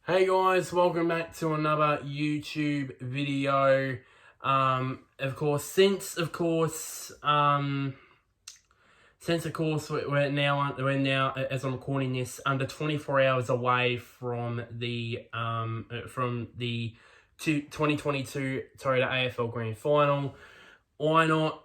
Hey guys, welcome back to another YouTube video. We're now as I'm recording this under 24 hours away from the 2022 Toyota AFL Grand Final. Why not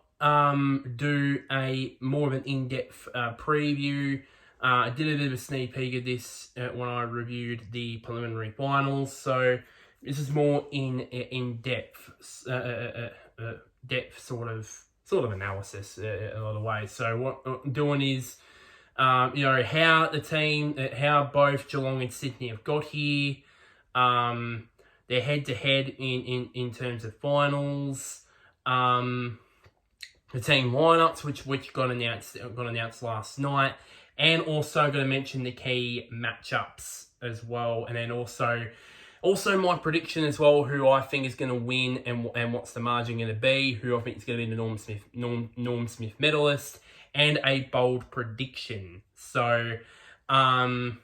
do a more of an in-depth preview? I did a bit of a sneak peek of this when I reviewed the preliminary finals, so this is more in depth sort of analysis a lot of ways. So what I'm doing is how both Geelong and Sydney have got here, their head to head in terms of finals, the team lineups which got announced last night. And also going to mention the key matchups as well. And then also my prediction as well, who I think is going to win and what's the margin going to be, who I think is going to be the Norm Smith medalist, and a bold prediction. So we'll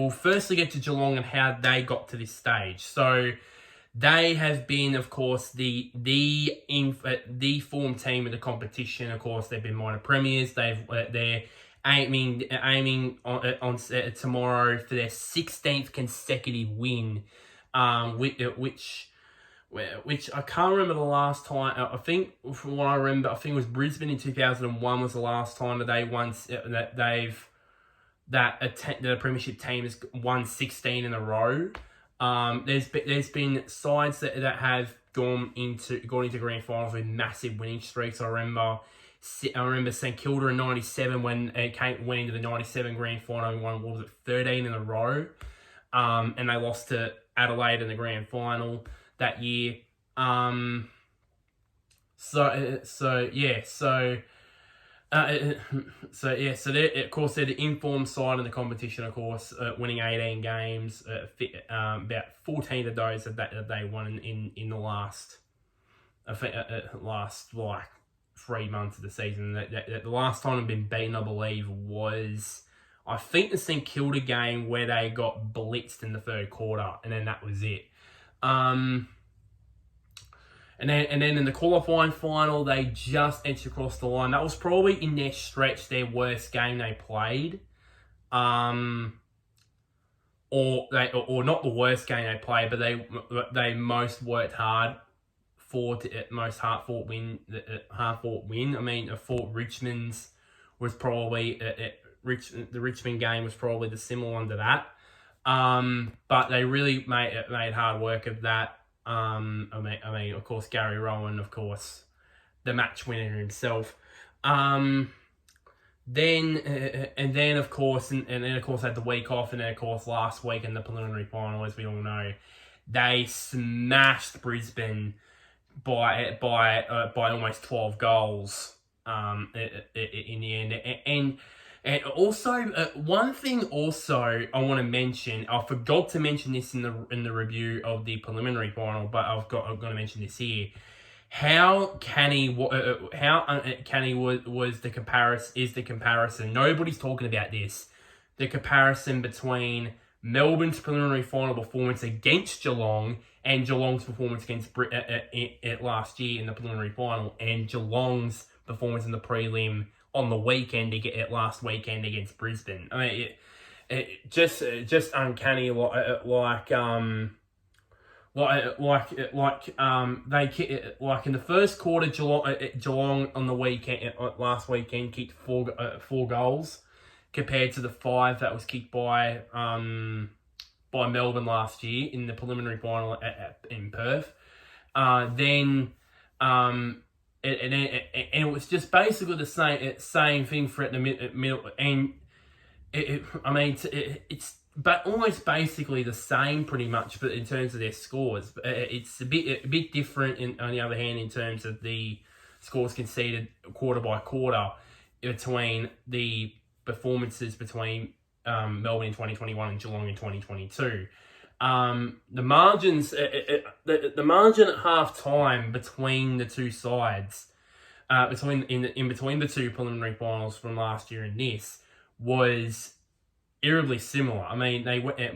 firstly get to Geelong and how they got to this stage. So they have been, of course, the form team of the competition. Of course, they've been minor premiers. They're aiming on tomorrow for their 16th consecutive win, which I can't remember the last time. I think from what I remember, I think it was Brisbane in 2001 was the last time that they won. The premiership team has won 16 in a row. There's been sides that have gone into grand finals with massive winning streaks. I remember St Kilda in '97 when it went into the '97 grand final and won, 13 in a row, and they lost to Adelaide in the grand final that year. They're the informed side in the competition, of course, winning 18 games, about 14 of those that they won in the last 3 months of the season. The last time they've been beaten, I believe, was the St Kilda game where they got blitzed in the third quarter, and then that was it. And then in the qualifying final, they just edged across the line. That was probably in their stretch their worst game they played, or not the worst game they played, but they most worked hard most hard fought win. I mean, I thought Richmond's was probably the Richmond game was probably the similar one to that, but they really made hard work of that. Of course, Gary Rowan, of course, the match winner himself. Then of course had the week off, and then of course last week in the preliminary final, as we all know, they smashed Brisbane by almost 12 goals in the end. And also, one thing also I want to mention, I forgot to mention this in the review of the preliminary final, but I'm going to mention this here. How canny was the comparison? Nobody's talking about this. The comparison between Melbourne's preliminary final performance against Geelong and Geelong's performance against last year in the preliminary final, and Geelong's performance in the prelim on the weekend last weekend against Brisbane. I mean, it just uncanny. Like in the first quarter, Geelong on the weekend last weekend kicked four goals compared to the 5 that was kicked by Melbourne last year in the preliminary final in Perth. It was just basically the same thing for it in the middle, and it's almost basically the same pretty much, but in terms of their scores, it's a bit different. On the other hand, in terms of the scores conceded quarter by quarter between the performances between Melbourne in 2021 and Geelong in 2022. The margins, the margin at half time between the two sides in between the two preliminary finals from last year and this was eerily similar. I mean,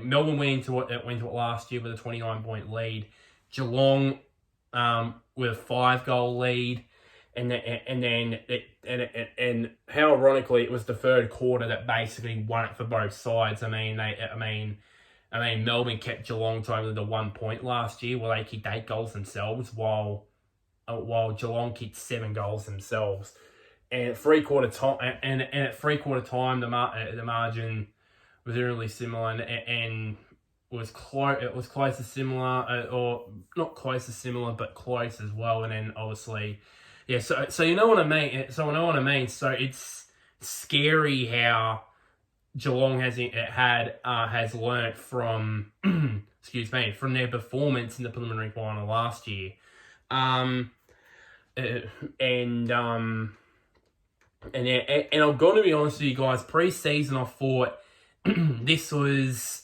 Melbourne went into it last year with a 29-point lead. Geelong with a 5-goal lead, and how ironically it was the third quarter that basically won it for both sides. I mean, Melbourne kept Geelong to only the 1 point last year, where they kicked 8 goals themselves, while Geelong kicked 7 goals themselves. And at three-quarter time, the margin was really similar, and was close. It was close to similar, or not close to similar, but close as well. And then obviously, yeah. So you know what I mean. So it's scary how Geelong has learnt from from their performance in the preliminary final last year, and I'm going to be honest with you guys. Pre-season, I thought this was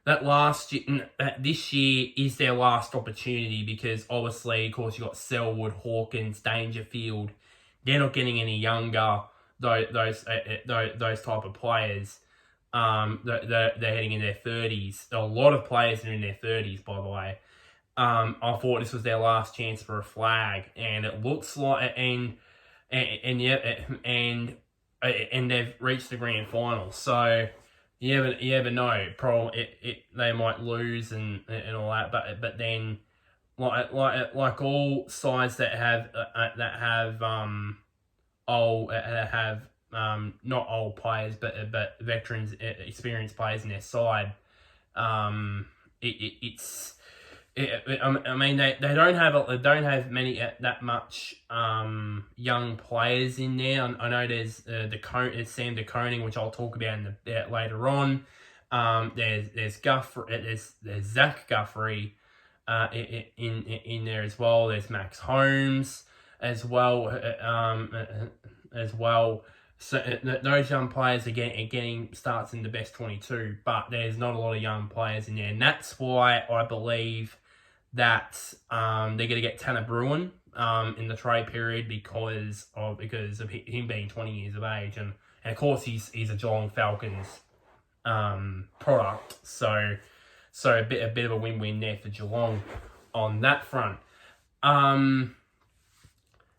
that this year is their last opportunity, because obviously, of course, you got Selwood, Hawkins, Dangerfield. They're not getting any younger. Those type of players, they're heading in their 30s. A lot of players are in their 30s, by the way. I thought this was their last chance for a flag, and it looks like and they've reached the grand final. So you ever know. They might lose and all that, but then like all sides that have not old players, but veterans, experienced players in their side. They don't have many that much young players in there. I know there's Sam De Koning, which I'll talk about later on. There's Guthrie, there's Zach Guthrie in there as well. There's Max Holmes as well. So those young players are getting starts in the best 22, but there's not a lot of young players in there, and that's why I believe that they're going to get Tanner Bruin in the trade period because of him being 20 years of age, and of course he's a Geelong Falcons product, so a bit of a win-win there for Geelong on that front.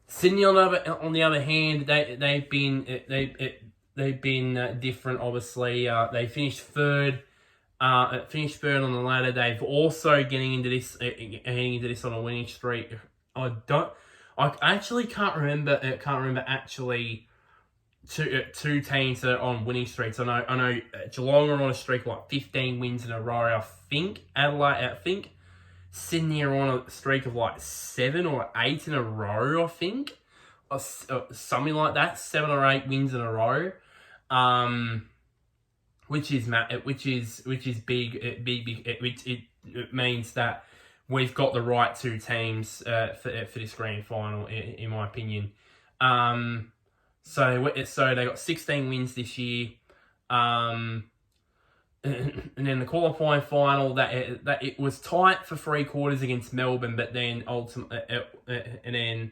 Sydney on the other hand, they've been different. Obviously, they finished third on the ladder. They've also getting into this on a winning streak. I actually can't remember actually two teams that are on winning streaks. I know Geelong are on a streak of like 15 wins in a row. I think Sydney are on a streak of like 7 or 8 in a row, I think, or something like that, 7 or 8 wins in a row, which is big. It means that we've got the right two teams for this grand final, in my opinion. So they got 16 wins this year. And then the qualifying final, that it was tight for 3 quarters against Melbourne, but then and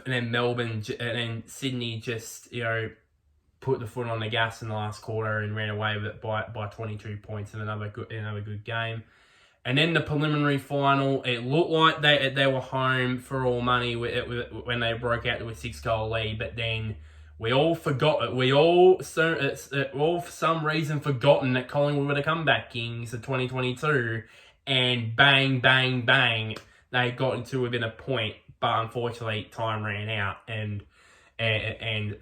then Sydney just put the foot on the gas in the last quarter and ran away with it by 22 points in another good game. And then the preliminary final, it looked like they were home for all money when they broke out to a 6-goal lead, but then we all forgot. We all for some reason forgotten that Collingwood were the comeback kings of 2022, and bang, bang, bang, they got into within a point. But unfortunately, time ran out, and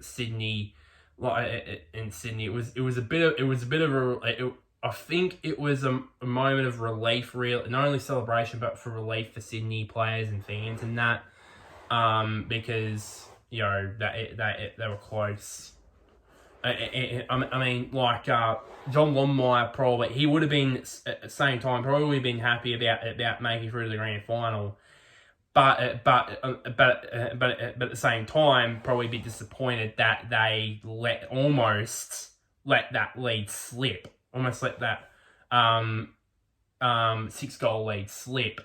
Sydney, it was a bit of I think it was a moment of relief, not only celebration, but for relief for Sydney players and fans, and that because they were close. I mean, like John Longmire, probably he would have been at the same time probably been happy about making through to the grand final, but at the same time probably be disappointed that they almost let that lead slip, almost let that 6-goal lead slip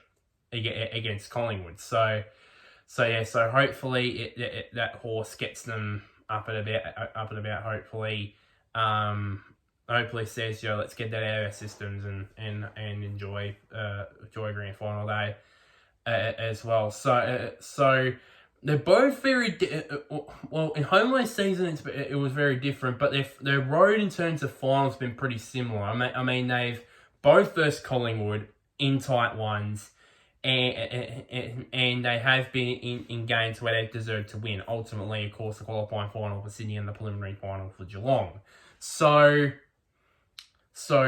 against Collingwood. So so hopefully that horse gets them up at about. Hopefully says, let's get that out of our systems and enjoy grand final day as well. So they're both very well in home race season. It was very different, but their road in terms of finals has been pretty similar. I mean they've both versus Collingwood in tight ones. And they have been in games where they've deserved to win. Ultimately, of course, the qualifying final for Sydney and the preliminary final for Geelong. So that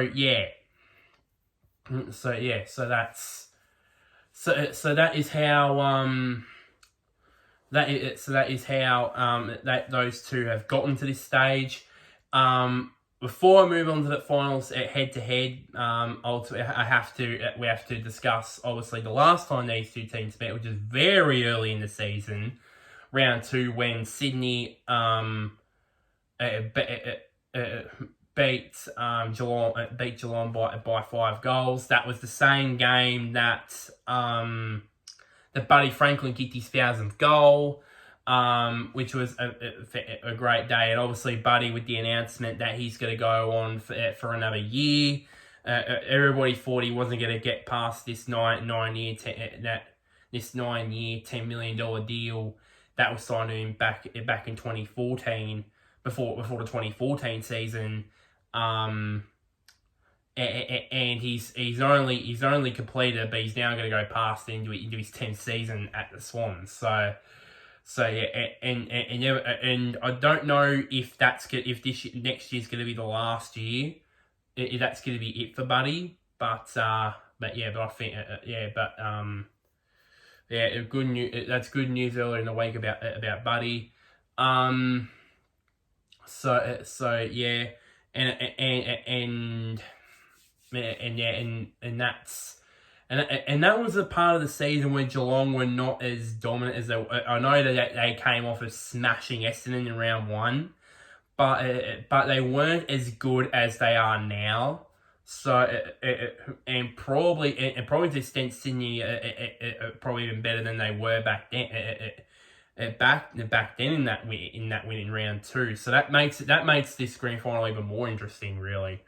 is how that those two have gotten to this stage. Before I move on to the finals head to head, we have to discuss obviously the last time these two teams met, which is very early in the season, round 2, when Sydney beat Geelong by 5 goals. That was the same game that Buddy Franklin kicked his 1,000th goal. Which was a great day, and obviously Buddy with the announcement that he's going to go on for another year. Everybody thought he wasn't going to get past this 9-year $10 million deal that was signed to him back in 2014, before the 2014 season. And he's only completed, but he's now going to go past into his 10th season at the Swans. So yeah, and I don't know if next year's going to be the last year. If that's going to be it for Buddy, but I think good news. That's good news earlier in the week about Buddy. And that was a part of the season where Geelong were not as dominant as they. I know that they came off of smashing Essendon in round 1, but they weren't as good as they are now. So and probably to the extent Sydney probably even better than they were back then. Back then in that win in round 2. So that makes this grand final even more interesting, really,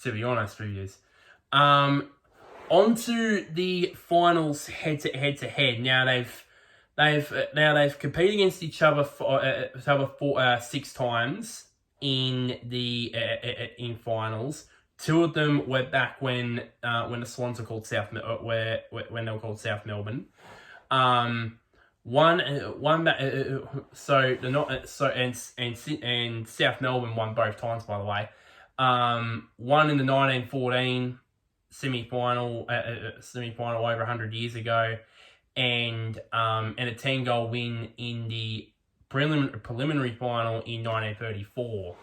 to be honest with you. Onto the finals head to head. Now they've competed against each other for 6 times in finals. 2 of them were back when the Swans were called when they were called South Melbourne. And South Melbourne won both times, by the way. One in the 1914 semi-final over 100 years ago, and a 10-goal win in the preliminary final in 1934,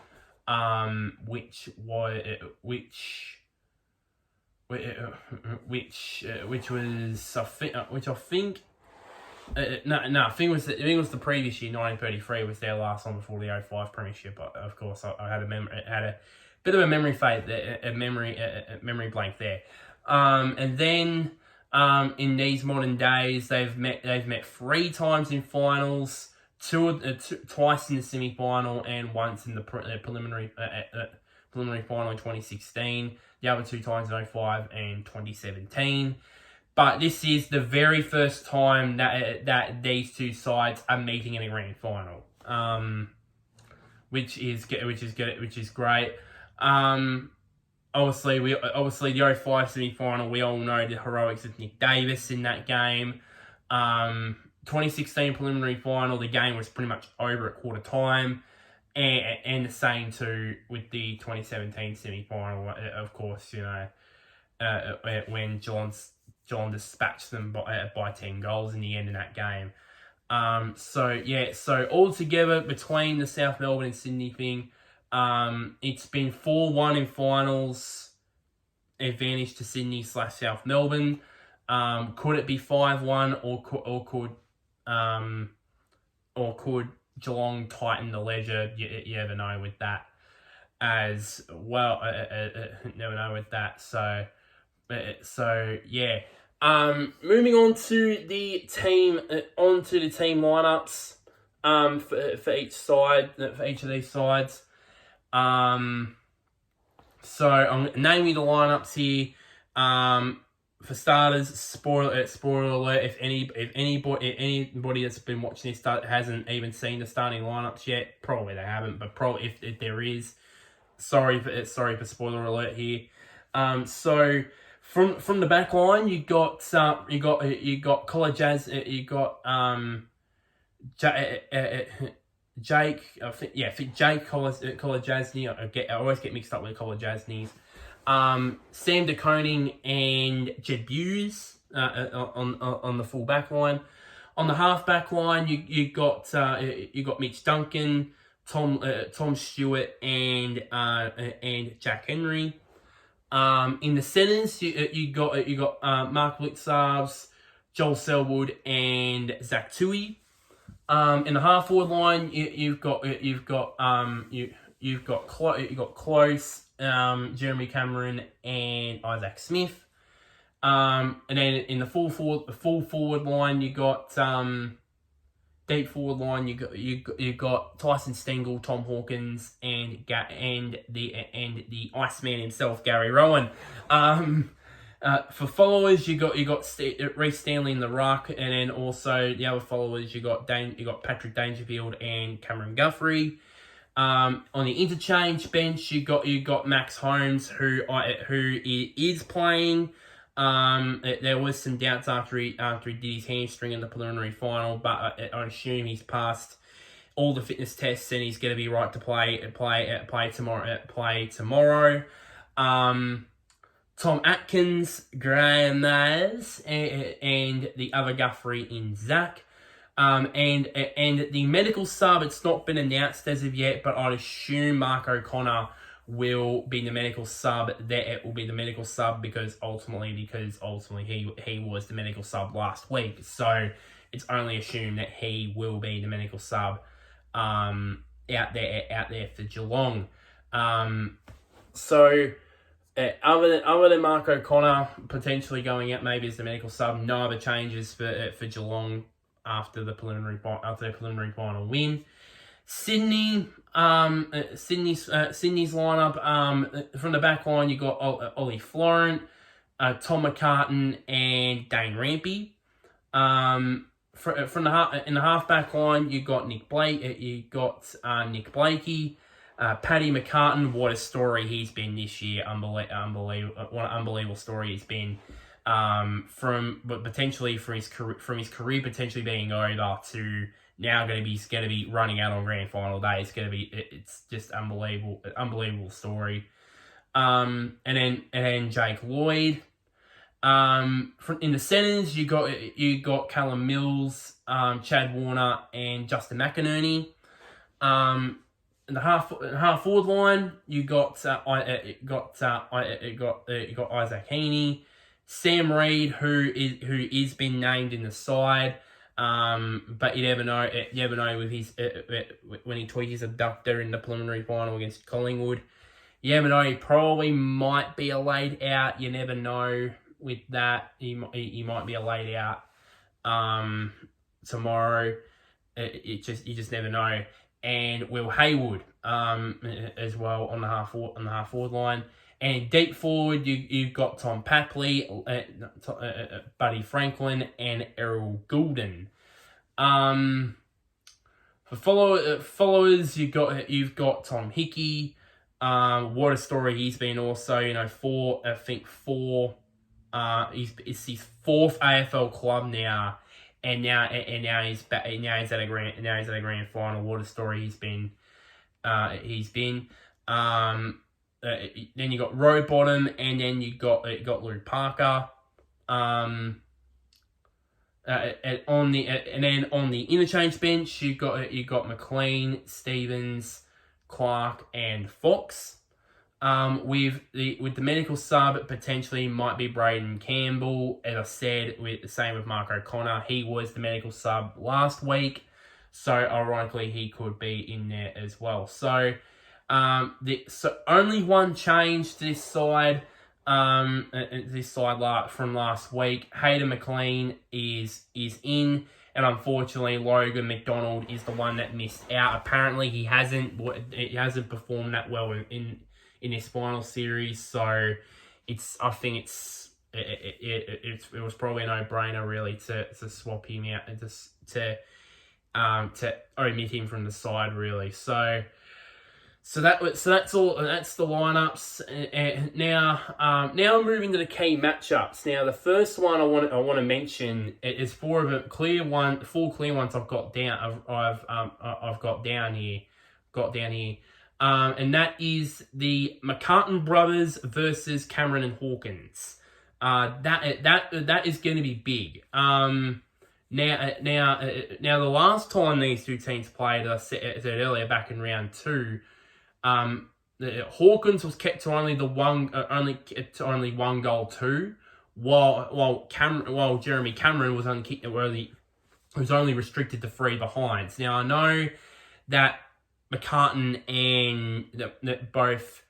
which I think it was the previous year. 1933 was their last one before the 05 premiership. But of course, I had a bit of a memory fade, a memory blank there. And then in these modern days, they've met 3 times in finals, twice in the semi-final, and once in the preliminary final in 2016. The other 2 times in 05 and 2017. But this is the very first time that these 2 sides are meeting in a grand final, which is great. Obviously the 05 semi-final, we all know the heroics of Nick Davis in that game. 2016 preliminary final, the game was pretty much over at quarter time, and the same too with the 2017 semi-final. Of course, when Geelong dispatched them by 10 goals in the end of that game. So altogether between the South Melbourne and Sydney thing, it's been 4-1 in finals, advantage to Sydney / South Melbourne. Could it be 5-1, or could Geelong tighten the ledger? You never know with that as well. Never know with that. So yeah. Moving on to the team lineups. For each side, for each of these sides. So I'm naming the lineups here. For starters, spoiler alert: if anybody that's been watching this hasn't even seen the starting lineups yet, probably they haven't. But probably if there is, sorry for spoiler alert here. So from the back line, you got Collar Jazz, you got Jake, I think Jake Collar Jasny. I always get mixed up with Collar Jasny's. Sam De Koning and Jed Buse on the full back line. On the half back line, you got Mitch Duncan, Tom Stewart, and Jack Henry. In the centers, you got Mark Blitzarves, Joel Selwood, and Zach Tui. In the half forward line, you've got Close, Jeremy Cameron, and Isaac Smith. And then in the full forward line, you got deep forward line. You got Tyson Stengel, Tom Hawkins, and the Iceman himself, Gary Rowan. For followers, you got Reece Stanley in the ruck, and then also the other followers you got Patrick Dangerfield and Cameron Guthrie. On the interchange bench, you got Max Holmes, who is playing. There was some doubts after he did his hamstring in the preliminary final, but I assume he's passed all the fitness tests and he's going to be right to play tomorrow. Tom Atkins, Graham Naz, and the other Guthrie in Zach. And the medical sub, it's not been announced as of yet, but I'd assume Mark O'Connor will be the medical sub. That it will be the medical sub because ultimately he was the medical sub last week. So it's only assumed that he will be the medical sub out there for Geelong. Other than Mark O'Connor potentially going out maybe as the medical sub, no other changes for Geelong after the preliminary final win. Sydney's lineup, from the back line, you got Ollie Florent, Tom McCartan, and Dane Rampy. In the half back line, you got Nick Blakey, Paddy McCartan. What a story he's been this year! Unbelievable! What an unbelievable story he's been. From his career potentially being over to now going to be running out on grand final day. It's just unbelievable story. And then Jake Lloyd. In the centers, you got Callum Mills, Chad Warner, and Justin McInerney. In the half forward line, you got Isaac Heaney, Sam Reid, who is been named in the side, but you never know. With his when he tweaked his abductor in the preliminary final against Collingwood. You never know. He probably might be a laid out. You never know with that. He might be a laid out tomorrow. You just never know. And Will Haywood as well on the half forward line. And deep forward, you've got Tom Papley, Buddy Franklin, and Errol Goulden. For followers, you've got Tom Hickey. What a story he's been also. It's his fourth AFL club now. And now he's back. Now he's at a grand final. What a story he's been. Then you got Rowbottom, and then you got Luke Parker. And on the interchange bench, you got McLean, Stevens, Clark, and Fox. With the medical sub, potentially might be Braden Campbell. As I said, with the same with Mark O'Connor, he was the medical sub last week, so ironically he could be in there as well. So, only one change to this side. this side from last week. Hayden McLean is in, and unfortunately Logan McDonald is the one that missed out. Apparently he hasn't performed that well in this final series, so I think it was probably a no-brainer really to swap him out and to omit him from the side really. So that's all. That's the lineups. And now moving to the key matchups. Now the first one I want to mention is four clear ones I've got down. I've got down here. And that is the McCartan brothers versus Cameron and Hawkins. That is going to be big. Now, the last time these two teams played, as I said earlier, back in round 2, Hawkins was kept to only one goal too, while Jeremy Cameron was only restricted to 3 behinds. Now I know that McCartan and that both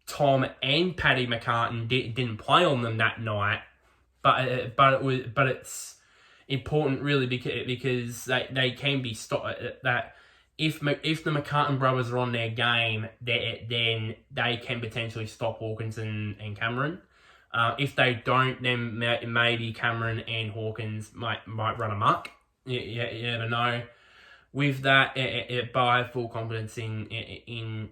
Tom and Paddy McCartan didn't play on them that night, but it's important really because they can be stopped. That if the McCartan brothers are on their game, then they can potentially stop Hawkins and Cameron. If they don't, then maybe Cameron and Hawkins might run amok. You never know. With that, but I have full confidence in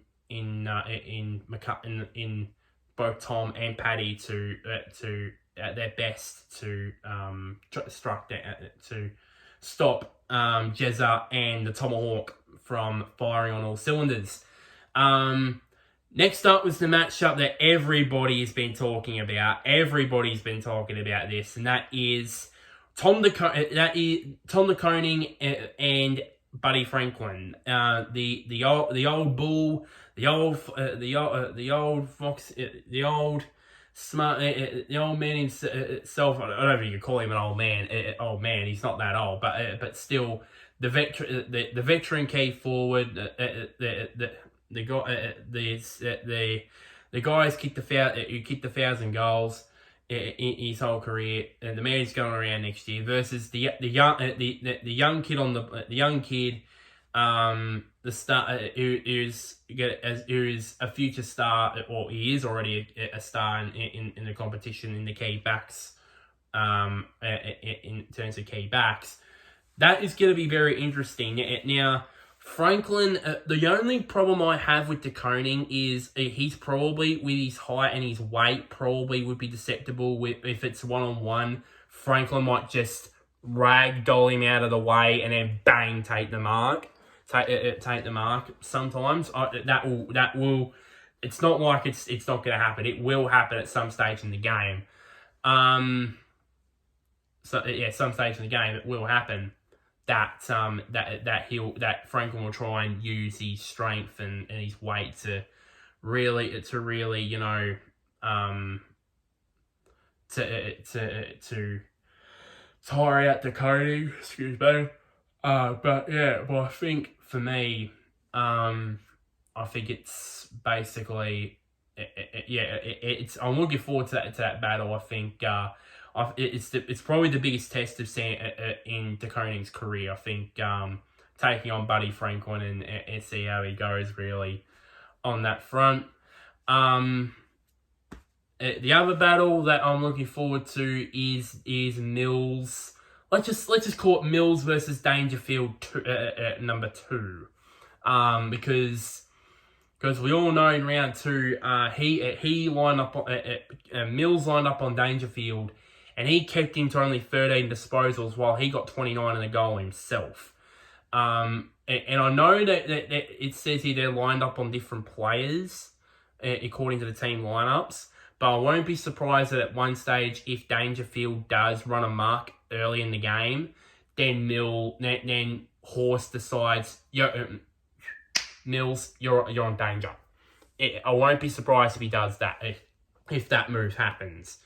both Tom and Paddy to at their best to stop Jezza and the Tomahawk from firing on all cylinders. Next up was the matchup that everybody's been talking about. Everybody's been talking about this, and that is Tom de Koning and Buddy Franklin. The old bull, the old fox, the old smart, the old man himself. I don't know if you could call him an old man. Old man, he's not that old, but still, the veteran key forward. The guys kicked 1,000 goals in his whole career, and the man's going around next year versus the young kid the star who is a future star, or he is already a star in the competition in the key backs, in terms of key backs. That is going to be very interesting. Now, Franklin, the only problem I have with de Koning is he's probably, with his height and his weight, probably would be susceptible if it's one-on-one. Franklin might just ragdoll him out of the way and then bang, take the mark. Take the mark. Sometimes that will. It's not like it's not going to happen. It will happen at some stage in the game. Some stage in the game it will happen. That Franklin will try and use his strength and his weight to really to tire out the Koning. Excuse me. But I think for me, I think it's basically, I'm looking forward to that battle. I think it's probably the biggest test of in de Koning's career. I think taking on Buddy Franklin and see how he goes really on that front. The other battle that I'm looking forward to is Mills. Let's just call it Mills versus Dangerfield number 2, because we all know in round 2 he lined up Mills lined up on Dangerfield, and he kept him to only 13 disposals while he got 29 in a goal himself. And I know that it says here they're lined up on different players according to the team lineups, but I won't be surprised that at one stage if Dangerfield does run a mark early in the game, then Horse decides, Mills, you're on danger. I won't be surprised if he does that, if that move happens.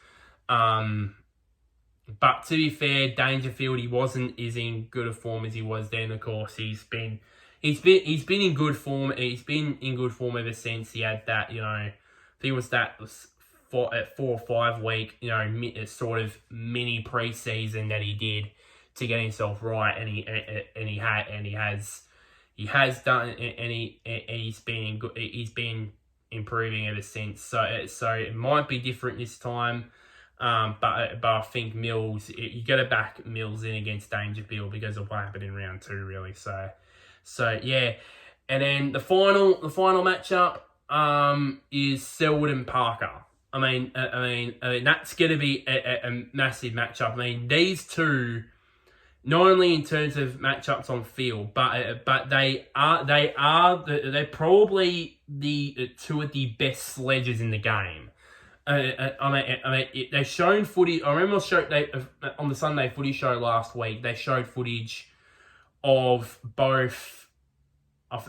But to be fair, Dangerfield, he wasn't as in good a form as he was then. Of course, he's been in good form. He's been in good form ever since he had that. I think it was that 4 or 5 week, sort of mini preseason that he did to get himself right, and he has done, and he's been improving ever since. So it might be different this time. But I think Mills, you got to back Mills in against Dangerfield because of what happened in round 2, really. So yeah, and then the final matchup is Selwood and Parker. I mean that's going to be a massive matchup. I mean, these two, not only in terms of matchups on field, but they're probably the two of the best sledges in the game. They've shown footage. I remember on the Sunday Footy show last week, they showed footage of both,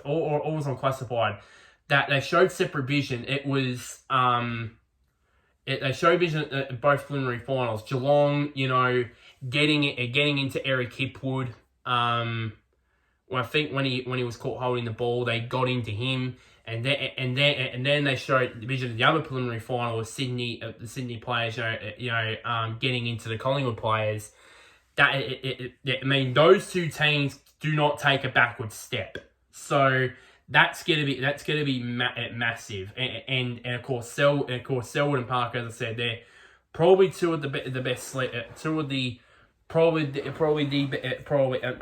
or was on Classified, that they showed separate vision. It was they showed vision at both preliminary finals. Geelong, getting into Eric Hipwood. I think when he was caught holding the ball, they got into him. And then they showed the vision of the other preliminary final of the Sydney players, getting into the Collingwood players. Those two teams do not take a backward step. So that's gonna be massive. And of course, Selwood and Parker, as I said, they're probably two of the best. I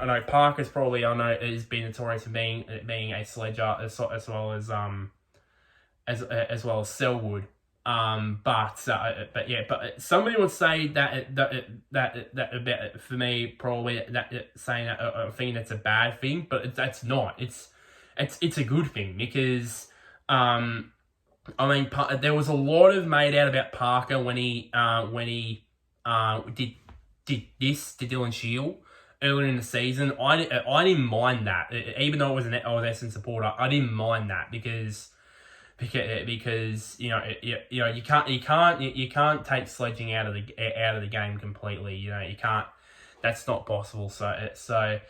know Parker's probably, has been notorious for being a sledger as well as Selwood. But somebody would say that for me, probably saying that thinking that's a bad thing, but that's not. It's a good thing because there was a lot of made out about Parker when he did this to Dylan Shield earlier in the season. I didn't mind that, even though I was Essendon supporter. I didn't mind that because you can't take sledging out of the game completely. You can't. That's not possible. So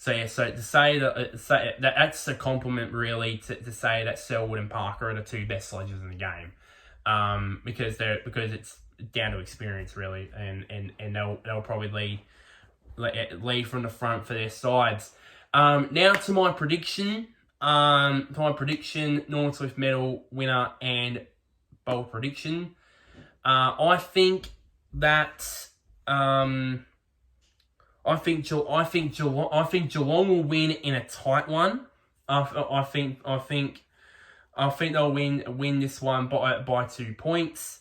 to say that's a compliment really to say that Selwood and Parker are the two best sledgers in the game, because it's down to experience really, and they'll probably lead from the front for their sides. Now to my prediction. Norman Smith medal winner and bold prediction. I think Geelong will win in a tight one. I think they'll win this one by 2 points.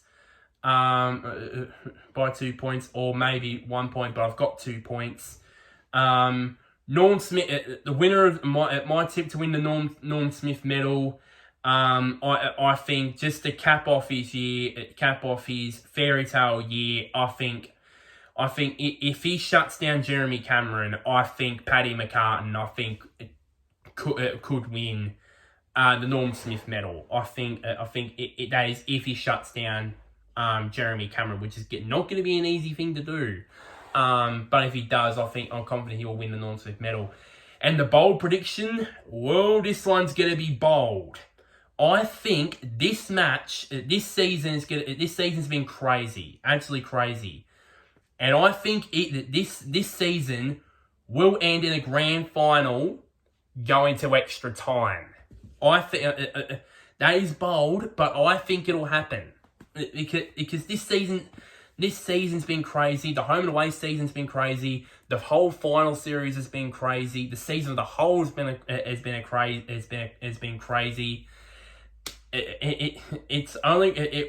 By 2 points, or maybe 1 point, but I've got 2 points. Norm Smith, the winner of my tip to win the Norm Smith medal. I think just to cap off his fairy tale year. I think if he shuts down Jeremy Cameron, I think Paddy McCartan, could win the Norm Smith medal. I think that is if he shuts down Jeremy Cameron, which is not going to be an easy thing to do. But if he does, I'm confident he will win the Norm Smith medal. And the bold prediction, this one's going to be bold. I think this season's been crazy, absolutely crazy. And I think this season will end in a grand final going to extra time. I think that is bold, but I think it'll happen. Because this season's been crazy. The home and away season's been crazy. The whole final series has been crazy. The season as a whole has been crazy. It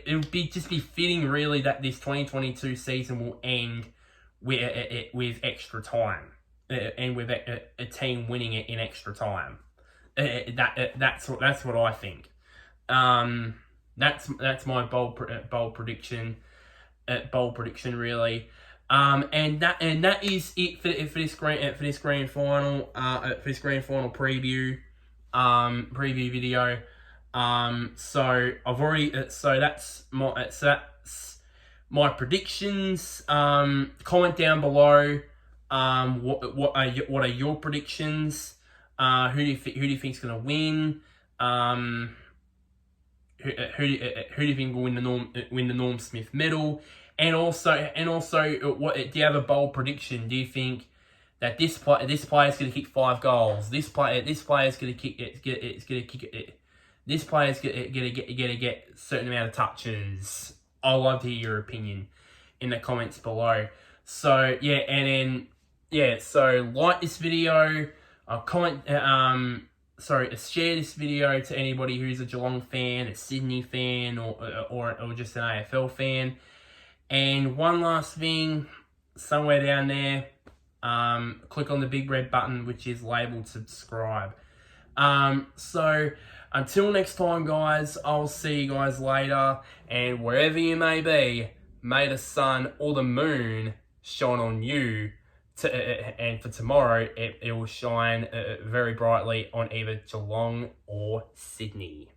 would just be fitting really that this 2022 season will end with extra time, and with a team winning it in extra time. That's what I think. That's my bold prediction. Bold prediction really. And that is it for this grand final preview video. So I've already that's my predictions. Comment down below. What are your predictions? Who do you think's gonna win? who do you think will win the Norm Smith medal? And also, what do you have a bold prediction? Do you think that this player's going to kick 5 goals? This player's going to kick it. This player's going to get a certain amount of touches. I'd love to hear your opinion in the comments below. So yeah, and then so like this video, share this video to anybody who's a Geelong fan, a Sydney fan, or just an AFL fan. And one last thing, somewhere down there, click on the big red button which is labeled subscribe. So until next time, guys, I'll see you guys later, and wherever you may be, may the sun or the moon shine on you. And for tomorrow, it will shine very brightly on either Geelong or Sydney.